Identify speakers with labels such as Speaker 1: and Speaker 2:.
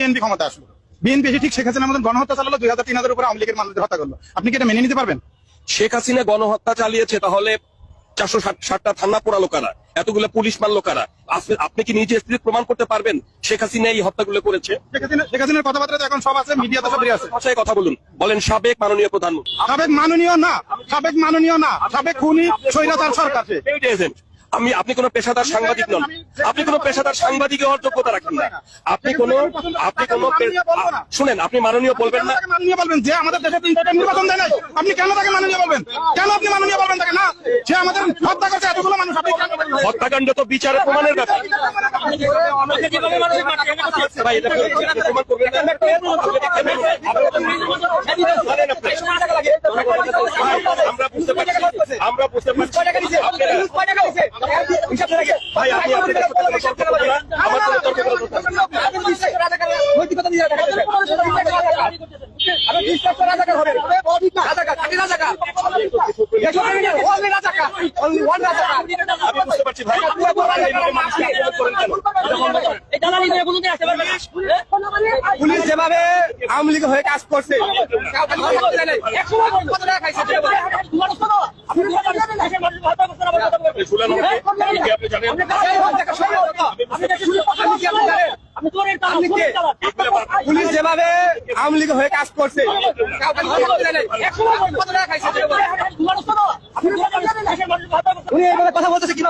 Speaker 1: BNP ক্ষমতা আসলো, BNP এসে ঠিক শেখ হাসিনার মতন গণহত্যা চালালো, 2000-3000 উপরে আওয়ামী লীগের মানুষদের হত্যা করলো। আপনি কি এটা মেনে নিতে পারবেন?
Speaker 2: শেখ হাসিনা গণহত্যা চালিয়েছে, তাহলে 460টা থানা পোড়ালো কারা, এতগুলো পুলিশ মারলো কারা? আপনি কি নিজে প্রমাণ করতে পারবেন শেখ হাসিনা এই হত্যাগুলো করেছে?
Speaker 1: শেখ হাসিনার কথাবার্তা এখন সব আছে, মিডিয়াতে সব আছে।
Speaker 2: ভাষায় কথা বলুন, বলেন সাবেক মাননীয় প্রধানমন্ত্রী।
Speaker 1: সাবেক মাননীয় না, সাবেক মাননীয় না, সাবেক খুনি স্বৈরাচার সরকার।
Speaker 2: আপনি কোন পেশাদার সাংবাদিক নন, আপনি কোন পেশাদার সাংবাদিক হওয়ার যোগ্যতা রাখেন না। আপনি কোন শুনেন, আপনি মাননীয় বলবেন না।
Speaker 1: মাননীয় বলবেন যে আমাদের দেশে নির্বাচন দেয় নাই, আপনি কেন তাকে মাননীয় বলবেন? কেন আপনি মাননীয় বলবেন তাকে? না, যে আমাদের হত্যা করছে এতগুলো মানুষ, আপনি
Speaker 2: হত্যাকাণ্ড তো বিচারের প্রমাণের ব্যাপার। ভাই, এটা প্রমাণ করবেন না। আমরা বুঝতে পারছি ভাই, আপনি আমার বুঝতে পারছি ভাই,
Speaker 3: পুলিশ যেভাবে আওয়ামী লীগ হয়ে কাজ করছে, পুলিশ যেভাবে আওয়ামী লীগ হয়ে কাজ করছে, উনি এইভাবে কথা বলতেছে কিভাবে?